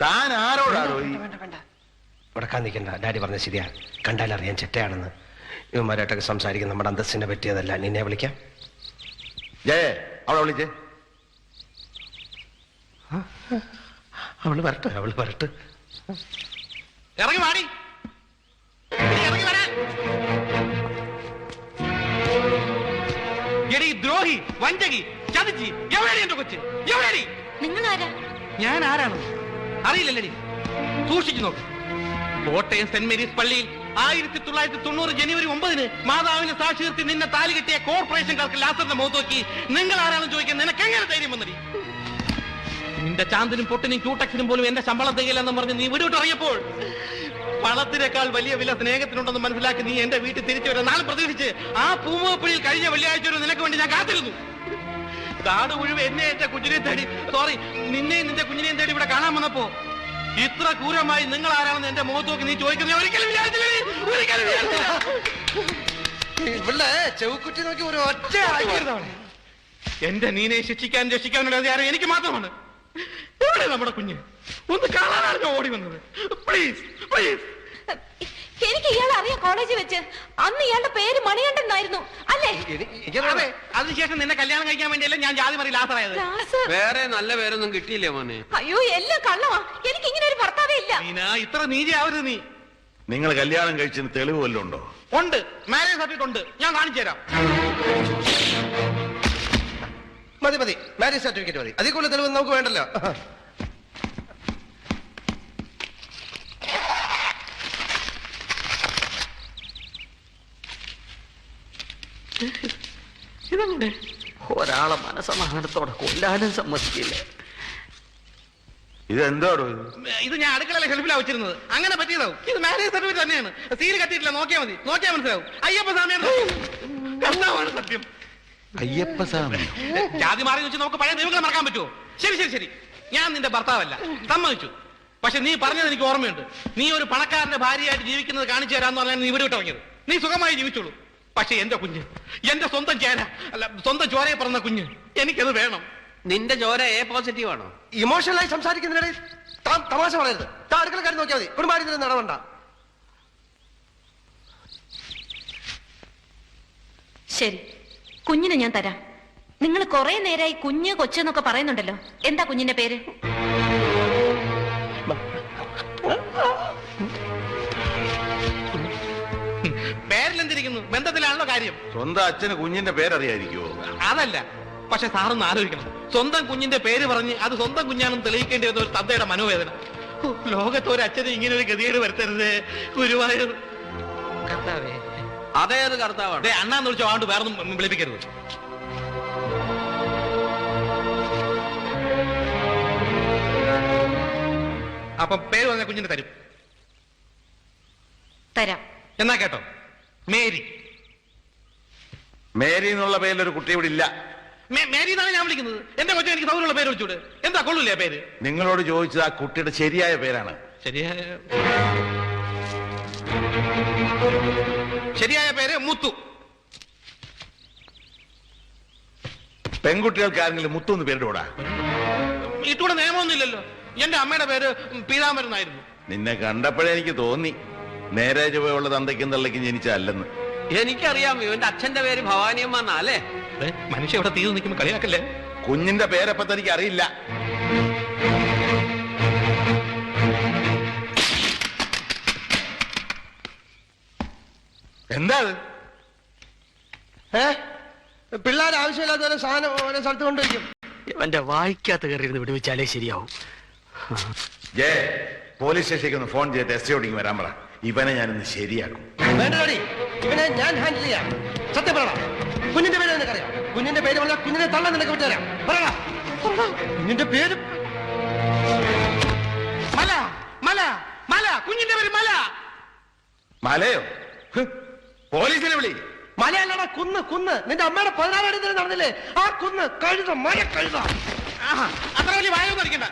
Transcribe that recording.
താൻ ആരോടാണോ? ഉടക്കാൻ നിൽക്കണ്ട. ഡാഡി പറഞ്ഞ ശരിയാ. കണ്ടാലറിയാൻ ചെറ്റയാണെന്ന്. ഇവന്മാരായിട്ടൊക്കെ സംസാരിക്കുന്ന നമ്മുടെ അന്തസ്സിനെ പറ്റിയതല്ല. നിന്നെ വിളിക്കാം. ജയ, അവളെ വിളിച്ചേ. അവള് വരട്ടെ, അവള് വരട്ടെ. ഇറങ്ങി വാടി, ഇറങ്ങി വരാൻ. എടി ദ്രോഹി, വഞ്ചകി, ചതിച്ചി, എവിടെയാണ് എന്റെ കൊച്ച്? എവിടെയാണ്? നിങ്ങൾ ആരാ? ഞാൻ ആരാണ് അറിയില്ലല്ലേടി. സൂക്ഷിച്ചു നോക്ക്. കോട്ടയം സെന്റ് മേരീസ് പള്ളിയിൽ 1990 ജനുവരി 9 മാതാവിനെ സാക്ഷി നിർത്തി നിന്നെ താലി കെട്ടിയ കോർപ്പറേഷൻകാർക്ക് ലാസറിന്റെ മുഖത്ത് നോക്കി നിങ്ങൾ ആരാണെന്ന് ചോദിക്കാൻ നിനക്ക് എങ്ങനെ ധൈര്യം വന്നടി? നിന്റെ ചാന്തിനും പൊട്ടിനും ക്യൂട്ടക്സിനും പോലും എന്റെ ശമ്പളം തികയില്ലെന്ന് പറഞ്ഞ് നീ വിടവിട്ട് ഇറങ്ങിയപ്പോൾ പണത്തിനേക്കാൾ വലിയ വില സ്നേഹത്തിനുണ്ടെന്ന് മനസ്സിലാക്കി നീ എന്റെ വീട്ടിൽ തിരിച്ചു വരാൻ നാളെ പ്രതീക്ഷിച്ച് ആ പൂമുഖപ്പുഴയിൽ കഴിഞ്ഞ വെള്ളിയാഴ്ച ഒരു നിനക്ക് വേണ്ടി ഞാൻ കാത്തിരുന്നു. കാട് മുഴുവൻ എന്നെ എന്റെ കുഞ്ഞിനെ തേടി, സോറി, നിന്നെയും നിന്റെ കുഞ്ഞിനെയും തേടി ഇവിടെ കാണാൻ വന്നപ്പോ ഇത്ര ക്രൂരമായി നിങ്ങൾ ആരാണെന്ന് എന്റെ മുഖത്ത് നോക്കി നീ ചോദിക്കുന്നത് ഒരിക്കലും ചെവുക്കുറ്റി നോക്കി ഒരു ഒറ്റ എന്റെ നീനെ ശിക്ഷിക്കാൻ രക്ഷിക്കാനുള്ള അധികാരം എനിക്ക് മാത്രമാണ്. എവിടെ നമ്മുടെ കുഞ്ഞ്? ഒന്ന് കാണാനാണ് ഞാൻ ഓടി വന്നത്. Please please. എനിക്ക് ഇയാളെ അറിയാം. കോളേജിൽ വെച്ച് അന്ന് ഇയാളുടെ പേര് മണികണ്ഠൻ എന്നായിരുന്നു അല്ലേ? അതെ, അതിനുശേഷം നിന്നെ കല്യാണം കഴിക്കാൻ വേണ്ടിയല്ലേ ഞാൻ ജാതി മറി ലാസറായത്. വേറെ നല്ല പേരൊന്നും കിട്ടിയില്ലേ മോനെ? അയ്യോ, എല്ലാം കള്ളമാ. എനിക്ക് ഇങ്ങനെ ഒരു ഭർത്താവേ ഇല്ല. ഇത്ര നീതിയാവരുത് നീ. നിങ്ങൾ കല്യാണം കഴിച്ചതിന് തെളിവ് വല്ലതും ഉണ്ടോ? ഉണ്ട്, മാരേജ് സർട്ടിഫിക്കറ്റ് ഉണ്ട്, ഞാൻ കാണിച്ചു തരാം. മതി മതി, മാരേജ് സർട്ടിഫിക്കറ്റ് മതി. അതിൽ കൂടുതൽ തെളിവ് നമുക്ക് വേണ്ടല്ലോ. ഇതങ്ങനെ ഒരാളെ മനസമാധാനത്തോടെ കൊല്ലാനും സമ്മതിക്കില്ല. ഇതെന്തോടോ? ഇത് ഞാൻ അടുക്കളയിലെ ഷെൽഫിലാ വെച്ചിരുന്നത്. അങ്ങനെ പറ്റിയതാവും. ഇത് മാരേജ് സർട്ടിഫിക്കറ്റ് തന്നെയാണ്. സീൽ കട്ടിയിട്ടില്ല, നോക്കിയാൽ മതി. നോക്കിയാൽ മനസ്സിലാവും. അയ്യപ്പസ്വാമിയാണ് സത്യം. അയ്യപ്പസ്വാമി ജാതി മാറി വെച്ച് നമുക്ക് പഴയ ദൈവങ്ങളെ മറക്കാൻ പറ്റുമോ? ശരി ശരി ശരി, ഞാൻ നിന്റെ ഭർത്താവല്ല, സമ്മതിച്ചു. പക്ഷെ നീ പറഞ്ഞത് എനിക്ക് ഓർമ്മയുണ്ട്. നീ ഒരു പണക്കാരന്റെ ഭാര്യയായിട്ട് ജീവിക്കുന്നത് കാണിച്ചു തരാന്ന് പറഞ്ഞാൽ നീ ഇവിടെ വിട്ടിറങ്ങിയത്. നീ സുഖമായി ജീവിച്ചോളൂ. പക്ഷെ എന്റെ കുഞ്ഞ്, എന്റെ സ്വന്തം ചേര, അല്ല സ്വന്തം ചോരയെ പറഞ്ഞ കുഞ്ഞ്, എനിക്കത് വേണം. നിന്റെ ചോര എ പോസിറ്റീവ് ആണോ? ഇമോഷണലായി സംസാരിക്കുന്നതിനിടയിൽ തമാശ പറയരുത്. അടുക്കളക്കാരൻ നോക്കിയാൽ മതി. കുടുംബാരിദ്രം നടവണ്ട. ശരി, കുഞ്ഞിനെ ഞാൻ തരാം. നിങ്ങൾ കുറെ നേരമായി കുഞ്ഞ് കൊച്ചെന്നൊക്കെ പറയുന്നുണ്ടല്ലോ. എന്താ കുഞ്ഞിന്റെ പേര്? പേരിലെന്തിരിക്കുന്നു? ബന്ധത്തിലാണല്ലോ കാര്യം. സ്വന്തം അച്ഛന് കുഞ്ഞിന്റെ പേരറിയായിരിക്കുമോ? അതല്ല, പക്ഷെ സാറൊന്ന് ആലോചിക്കണം. സ്വന്തം കുഞ്ഞിന്റെ പേര് പറഞ്ഞ് അത് സ്വന്തം കുഞ്ഞാണെന്ന് തെളിയിക്കേണ്ടി വരുന്ന ഒരു തന്തയുടെ മനോവേദന. ലോകത്ത് ഒരു അച്ഛന് ഇങ്ങനെ ഒരു ഗതികേട് വരുത്തരുത് ഗുരുവായൂർ. കർത്താവേ, അതേത് കർത്താവാണ്? അണ്ണാന്ന് വിളിച്ചോ, ആണ്ട് വേറൊന്നും വിളിപ്പിക്കരുത്. അപ്പൊ പേര് പറഞ്ഞ കുഞ്ഞിന് തരും. തരാം. എന്നാ കേട്ടോ, മേരി. മേരി എന്നുള്ള പേരിലൊരു കുട്ടി ഇവിടെ ഇല്ല. മേരി എന്നാണ് ഞാൻ വിളിക്കുന്നത്. എന്റെ കൊച്ചു എനിക്ക് സൗകര്യമുള്ള പേര് വിളിച്ചൂടെ? എന്താ കൊള്ളൂല്ലേ പേര്? നിങ്ങളോട് ചോദിച്ചത് ആ കുട്ടിയുടെ ശരിയായ പേരാണ്. ശരിയായ പേര് മുത്തു. പെൺകുട്ടികൾക്ക് ആരെങ്കിലും മുത്തു എന്ന് പേരിടൂടാ? ഇട്ടൂടെ നിയമമൊന്നുമില്ലല്ലോ. എന്റെ അമ്മയുടെ പേര് പീതാംബരൻ എന്നായിരുന്നു. നിന്നെ കണ്ടപ്പോഴേ എനിക്ക് തോന്നി നേരെ ചുവയുള്ള തന്തയ്ക്കും തള്ളയ്ക്കും ജനിച്ചല്ലെന്ന്. എനിക്കറിയാം, ഇവന്റെ അച്ഛന്റെ പേര് ഭവാനിയമ്മ എന്നാ അല്ലേ? മനുഷ്യ ഇവിടെ തീർന്നു നിൽക്കുമ്പോ കളിയാക്കല്ലേ. കുഞ്ഞിന്റെ പേരപ്പ തനിക്ക് അറിയില്ല. എന്താ പിള്ളേർ ആവശ്യമില്ലാത്ത ഓരോ സാധനം ഓരോ സ്ഥലത്ത് കൊണ്ടുവയ്ക്കും. ഇവന്റെ വായിക്കാത്ത കയറിയിരുന്ന് വിടുവിച്ചാലേ ശരിയാവും. ജയ, പോലീസ് സ്റ്റേഷനിലേക്ക് ഒന്ന് ഫോൺ ചെയ്തിട്ട് എസ് ഐയോടിക്ക് വരാൻ പറ. ഇവനെ ഞാനിന്ന് ശരിയാക്കും. വേണ്ടടി, ഇവനെ ഞാൻ ഹാൻഡിൽ ചെയ്യാം. സത്യം പറയണം. കുഞ്ഞിന്റെ പേര് നിനക്കറിയാം? കുഞ്ഞിന്റെ പേര് പറഞ്ഞാൽ കുഞ്ഞിനെ തള്ളാൻ നിനക്ക് വിട്ടുതരാം. പറയടാ കുഞ്ഞിന്റെ പേര്. മല മല മല, കുഞ്ഞിന്റെ പേര് മല. മലയോ? പോലീസിനെ വിളി. മലയല്ലടാ, കുന്ന് കുന്ന്. നിന്റെ അമ്മയുടെ 16 അടി നടന്നില്ലേ? ആ കുന്ന്. കഴുത, മല കഴുത. അത്ര വലിയ വായൊന്നും അടിക്കണ്ട.